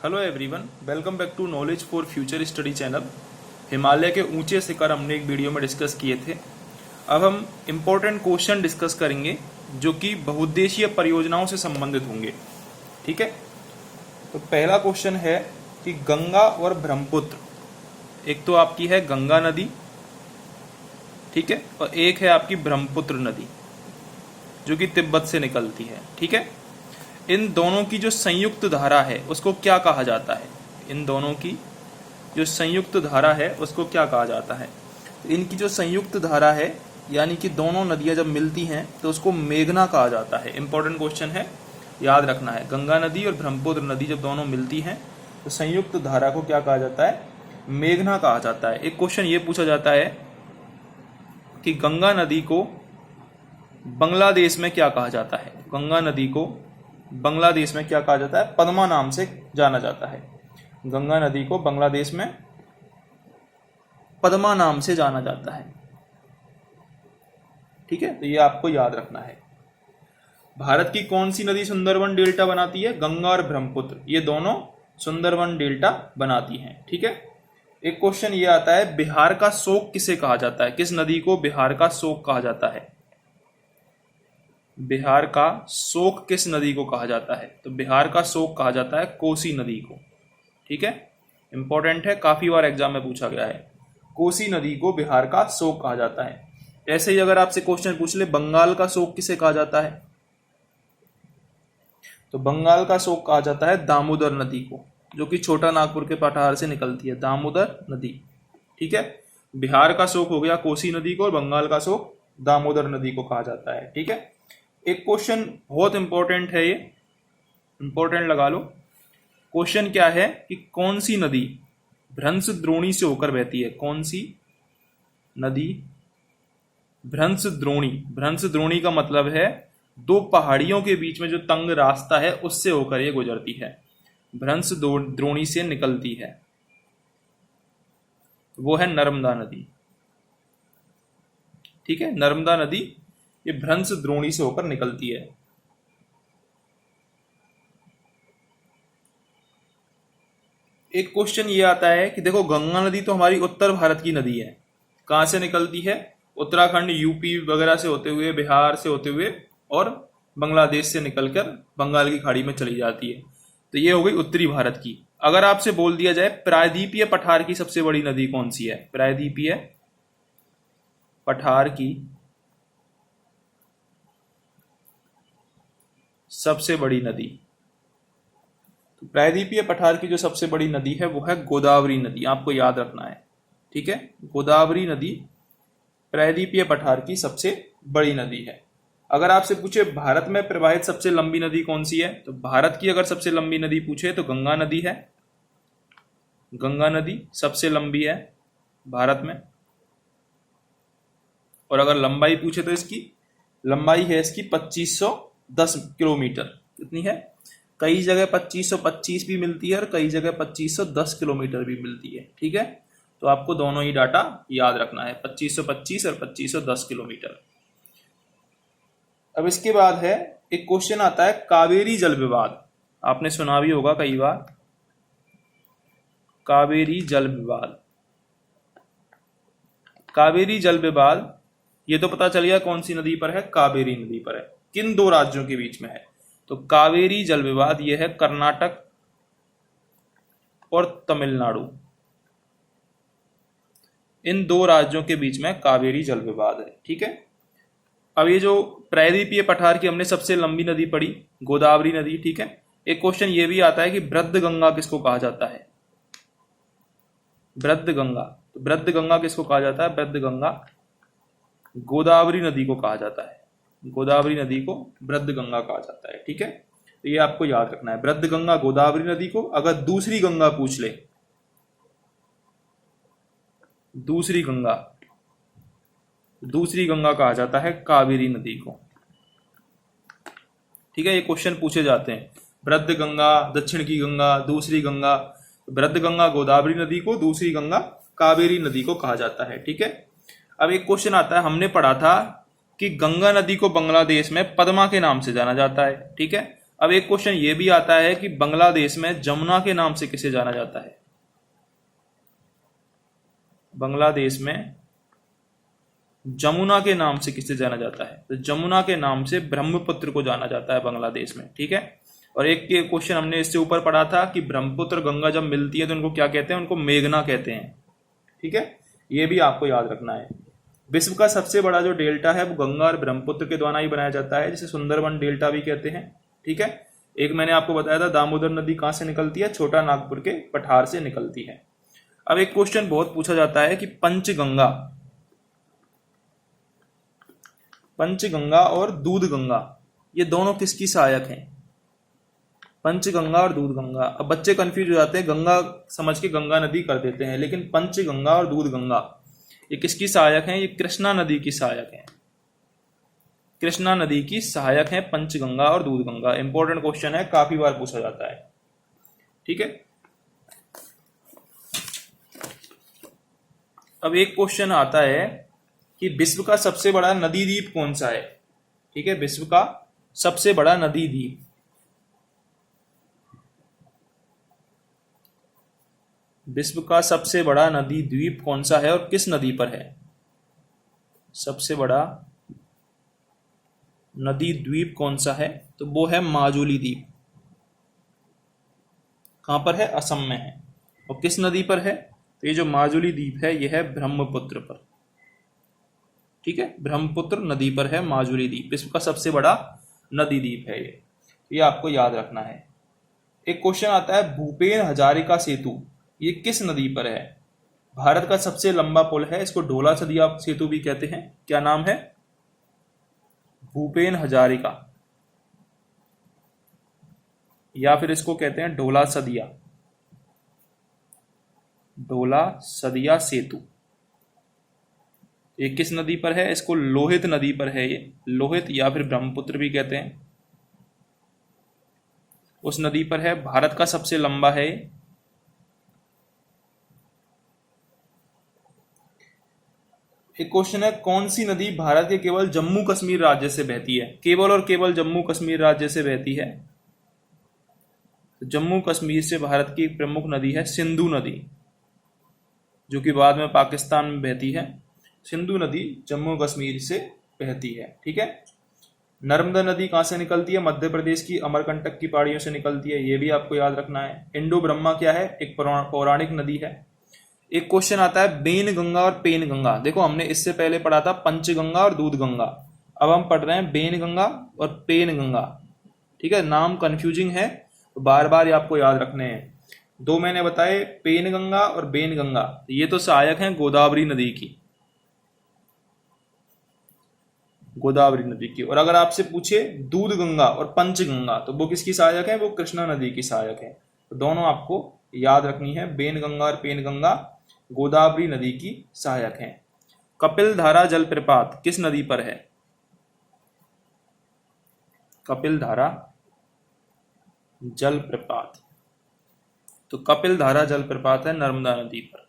Hello everyone, welcome back to knowledge for future study channel. Himalaya के ऊंचे शिखर हमने एक वीडियो में डिस्कस किए थे। अब हम इम्पोर्टेंट क्वेश्चन डिस्कस करेंगे जो कि बहुउद्देशीय परियोजनाओं से संबंधित होंगे। ठीक है, तो पहला क्वेश्चन है कि गंगा और ब्रह्मपुत्र, एक तो आपकी है गंगा नदी, ठीक है, और एक है आपकी ब्रह्मपुत्र नदी जो कि तिब्बत से निकलती है। ठीक है, इन दोनों की जो संयुक्त धारा है उसको क्या कहा जाता है? इन दोनों की जो संयुक्त धारा है उसको क्या कहा जाता है? इनकी जो संयुक्त धारा है यानी कि दोनों नदियां जब मिलती हैं तो उसको मेघना कहा जाता है। इंपॉर्टेंट क्वेश्चन है, याद रखना है। गंगा नदी और ब्रह्मपुत्र नदी जब दोनों मिलती हैं तो संयुक्त धारा को क्या कहा जाता है? मेघना कहा जाता है। एक क्वेश्चन ये पूछा जाता है कि गंगा नदी को बांग्लादेश में क्या कहा जाता है? गंगा नदी को बांग्लादेश में क्या कहा जाता है? पद्मा नाम से जाना जाता है। गंगा नदी को बांग्लादेश में पद्मा नाम से जाना जाता है। ठीक है, तो ये आपको याद रखना है। भारत की कौन सी नदी सुंदरवन डेल्टा बनाती है? गंगा और ब्रह्मपुत्र, ये दोनों सुंदरवन डेल्टा बनाती हैं। ठीक है, एक क्वेश्चन ये आता है, बिहार का शोक किसे कहा जाता है? किस नदी को बिहार का शोक कहा जाता है? बिहार का शोक किस नदी को कहा जाता है? तो बिहार का शोक कहा जाता है कोसी नदी को। ठीक है, इंपॉर्टेंट है, काफी बार एग्जाम में पूछा गया है। कोसी नदी को बिहार का शोक कहा जाता है। ऐसे ही अगर आपसे क्वेश्चन पूछ ले, बंगाल का शोक किसे कहा जाता है? तो बंगाल का शोक कहा जाता है दामोदर नदी को, जो कि छोटा नागपुर के पठार से निकलती है, दामोदर नदी। ठीक है, बिहार का शोक हो गया कोसी नदी को और बंगाल का शोक दामोदर नदी को कहा जाता है। ठीक है, एक क्वेश्चन बहुत इंपॉर्टेंट है, ये इंपॉर्टेंट लगा लो। क्वेश्चन क्या है कि कौन सी नदी भ्रंश द्रोणी से होकर बहती है? कौन सी नदी भ्रंश द्रोणी? भ्रंश द्रोणी का मतलब है दो पहाड़ियों के बीच में जो तंग रास्ता है उससे होकर ये गुजरती है, भ्रंश द्रोणी से निकलती है, वो है नर्मदा नदी। ठीक है, नर्मदा नदी ये भ्रंश द्रोणी से होकर निकलती है। एक क्वेश्चन ये आता है कि देखो, गंगा नदी तो हमारी उत्तर भारत की नदी है। कहां से निकलती है? उत्तराखंड, यूपी वगैरह से होते हुए, बिहार से होते हुए और बांग्लादेश से निकलकर बंगाल की खाड़ी में चली जाती है। तो ये हो गई उत्तरी भारत की। अगर आपसे बोल दिया जाए प्रायद्वीपीय पठार की सबसे बड़ी नदी कौन सी है? प्रायद्वीपीय पठार की सबसे बड़ी नदी, तो प्रायद्वीपीय पठार की जो सबसे बड़ी नदी है वो है गोदावरी नदी। आपको याद रखना है। ठीक है, गोदावरी नदी प्रायद्वीपीय पठार की सबसे बड़ी नदी है। अगर आपसे पूछे भारत में प्रवाहित सबसे लंबी नदी कौन सी है, तो भारत की अगर सबसे लंबी नदी पूछे तो गंगा नदी है। गंगा नदी सबसे लंबी है भारत में। और अगर लंबाई पूछे तो इसकी लंबाई है इसकी 2510 किलोमीटर। कितनी है? कई जगह 2525 भी मिलती है और कई जगह 2510 किलोमीटर भी मिलती है। ठीक है, तो आपको दोनों ही डाटा याद रखना है, 2525 और 2510 किलोमीटर। अब इसके बाद है एक क्वेश्चन आता है कावेरी जल विवाद। आपने सुना भी होगा कई बार, कावेरी जल विवाद। कावेरी जल विवाद ये तो पता चल गया कौन सी नदी पर है? कावेरी नदी पर है। किन दो राज्यों के बीच में है? तो कावेरी जल विवाद ये है कर्नाटक और तमिलनाडु, इन दो राज्यों के बीच में कावेरी जल विवाद है। ठीक है, अब ये जो प्रायद्वीपीय पठार की हमने सबसे लंबी नदी पढ़ी गोदावरी नदी। ठीक है, एक क्वेश्चन ये भी आता है कि वृद्ध गंगा किसको कहा जाता है? वृद्ध गंगा, तो वृद्ध गंगा किसको कहा जाता है? वृद्ध गंगा गोदावरी नदी को कहा जाता है। गोदावरी नदी को वृद्ध गंगा कहा जाता है। ठीक है, तो ये आपको याद रखना है, वृद्ध गंगा गोदावरी नदी को। अगर दूसरी गंगा पूछ ले, दूसरी गंगा कहा जाता है कावेरी नदी को। ठीक है, ये क्वेश्चन पूछे जाते हैं, वृद्ध गंगा, दक्षिण की गंगा, दूसरी गंगा। वृद्ध गंगा गोदावरी नदी को, दूसरी गंगा कावेरी नदी को कहा जाता है। ठीक है, अब एक क्वेश्चन आता है, हमने पढ़ा था कि गंगा नदी को बांग्लादेश में पद्मा के नाम से जाना जाता है। ठीक है, अब एक क्वेश्चन ये भी आता है कि बांग्लादेश में जमुना के नाम से किसे जाना जाता है? बांग्लादेश में जमुना के नाम से किसे जाना जाता है? तो जमुना के नाम से ब्रह्मपुत्र को जाना जाता है बांग्लादेश में, ठीक है। और एक क्वेश्चन हमने इससे ऊपर पढ़ा था कि ब्रह्मपुत्र गंगा जब मिलती है तो उनको क्या कहते हैं? उनको मेघना कहते हैं, ठीक है। ये भी आपको याद रखना है। विश्व का सबसे बड़ा जो डेल्टा है वो गंगा और ब्रह्मपुत्र के द्वारा ही बनाया जाता है, जिसे सुंदरबन डेल्टा भी कहते हैं, ठीक है। एक मैंने आपको बताया था दामोदर नदी कहाँ से निकलती है? छोटा नागपुर के पठार से निकलती है। अब एक क्वेश्चन बहुत पूछा जाता है कि पंचगंगा और दूधगंगा ये दोनों किसकी सहायक हैं? पंचगंगा और दूधगंगा। अब बच्चे कंफ्यूज हो जाते हैं, गंगा समझ के गंगा नदी कर देते हैं, लेकिन पंचगंगा और दूधगंगा ये किसकी सहायक हैं? ये कृष्णा नदी की सहायक हैं। कृष्णा नदी की सहायक हैं पंचगंगा और दूधगंगा। इंपॉर्टेंट क्वेश्चन है, काफी बार पूछा जाता है, ठीक है। अब एक क्वेश्चन आता है कि विश्व का सबसे बड़ा नदी द्वीप कौन सा है? ठीक है, विश्व का सबसे बड़ा नदी द्वीप, विश्व का सबसे बड़ा नदी द्वीप कौन सा है और किस नदी पर है? सबसे बड़ा नदी द्वीप कौन सा है? तो वो है माजुली द्वीप। कहां पर है? असम में है। और किस नदी पर है? तो ये जो माजुली द्वीप है यह है ब्रह्मपुत्र पर, ठीक है। ब्रह्मपुत्र नदी पर है माजुली द्वीप, विश्व का सबसे बड़ा नदी द्वीप है ये आपको याद रखना है। एक क्वेश्चन आता है भूपेन हजारिका सेतु ये किस नदी पर है? भारत का सबसे लंबा पुल है, इसको ढोला सदिया सेतु भी कहते हैं। क्या नाम है? भूपेन हजारिका, या फिर इसको कहते हैं ढोला सदिया सेतु। ये किस नदी पर है? इसको लोहित नदी पर है ये, लोहित या फिर ब्रह्मपुत्र भी कहते हैं, उस नदी पर है। भारत का सबसे लंबा है। एक क्वेश्चन है कौन सी नदी भारत के केवल जम्मू कश्मीर राज्य से बहती है? केवल और केवल जम्मू कश्मीर राज्य से बहती है। जम्मू कश्मीर से भारत की एक प्रमुख नदी है सिंधु नदी, जो कि बाद में पाकिस्तान में बहती है। सिंधु नदी जम्मू कश्मीर से बहती है, ठीक है। नर्मदा नदी कहां से निकलती है? मध्य प्रदेश की अमरकंटक की पहाड़ियों से निकलती है, ये भी आपको याद रखना है। इंडो ब्रह्मा क्या है? एक पौराणिक नदी है। एक क्वेश्चन आता है बेन गंगा और पेन गंगा। देखो हमने इससे पहले पढ़ा था पंचगंगा और दूधगंगा, अब हम पढ़ रहे हैं बेन गंगा और पेन गंगा, ठीक है। नाम कंफ्यूजिंग है, बार बार आपको याद रखने हैं। दो मैंने बताए पेन गंगा और बेन गंगा, ये तो सहायक हैं गोदावरी नदी की, गोदावरी नदी की। और अगर आपसे पूछे दूध गंगा और पंचगंगा तो वो किसकी सहायक है? वो कृष्णा नदी की सहायक है। तो दोनों आपको याद रखनी है, बेन गंगा और पेन गंगा गोदावरी नदी की सहायक हैं। कपिल धारा जलप्रपात किस नदी पर है? कपिल धारा जलप्रपात, तो कपिल धारा जलप्रपात है नर्मदा नदी पर,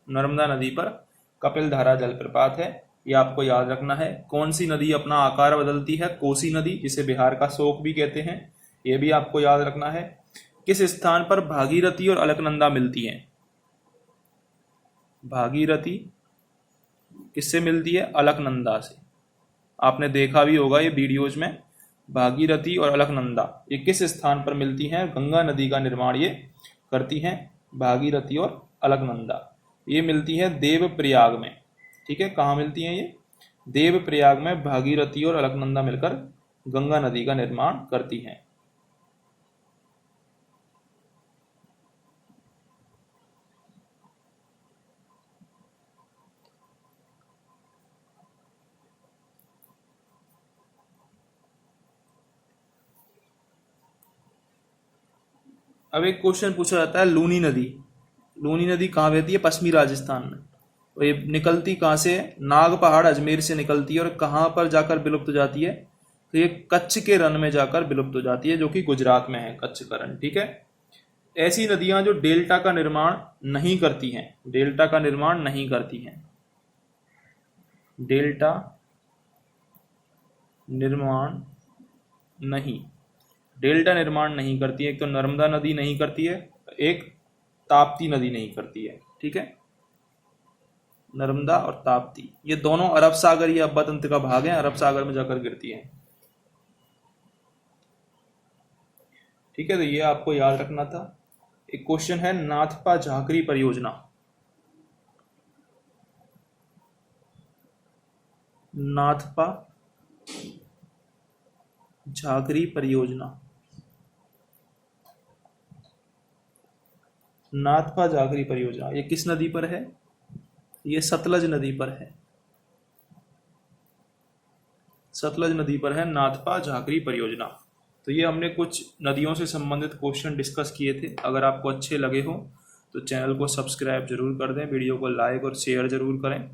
नर्मदा नदी पर कपिल धारा जलप्रपात है, ये आपको याद रखना है। कौन सी नदी अपना आकार बदलती है? कोसी नदी, जिसे बिहार का शोक भी कहते हैं, ये भी आपको याद रखना है। किस स्थान पर भागीरथी और अलकनंदा मिलती हैं? भागीरथी किससे मिलती है? अलकनंदा से। आपने देखा भी होगा ये वीडियोज में, भागीरथी और अलकनंदा ये किस स्थान पर मिलती हैं? गंगा नदी का निर्माण ये करती हैं, भागीरथी और अलकनंदा। ये मिलती है देवप्रयाग में, ठीक है। कहाँ मिलती हैं ये? देवप्रयाग में भागीरथी और अलकनंदा मिलकर गंगा नदी का निर्माण करती हैं। अब एक क्वेश्चन पूछा जाता है लूनी नदी, लूनी नदी कहाँ बहती है? पश्चिमी राजस्थान में। और ये निकलती कहाँ से? नाग पहाड़ अजमेर से निकलती है। और कहाँ पर जाकर विलुप्त हो जाती है? तो ये कच्छ के रण में जाकर विलुप्त हो जाती है, जो कि गुजरात में है, कच्छ का रण, ठीक है। ऐसी नदियां जो डेल्टा का निर्माण नहीं करती हैं, डेल्टा का निर्माण नहीं करती हैं, डेल्टा निर्माण नहीं, डेल्टा निर्माण नहीं करती है। एक तो नर्मदा नदी नहीं करती है, एक ताप्ती नदी नहीं करती है। ठीक है, नर्मदा और ताप्ती ये दोनों अरब सागर या अब्बा तंत्र का भाग है, अरब सागर में जाकर गिरती है। ठीक है, तो ये आपको याद रखना था। एक क्वेश्चन है नाथपा झाकरी परियोजना। नाथपा झाकरी परियोजना, नाथपा झाकरी परियोजना ये किस नदी पर है? ये सतलज नदी पर है। सतलज नदी पर है नाथपा झाकरी परियोजना। तो ये हमने कुछ नदियों से संबंधित क्वेश्चन डिस्कस किए थे। अगर आपको अच्छे लगे हो तो चैनल को सब्सक्राइब जरूर कर दें, वीडियो को लाइक और शेयर जरूर करें।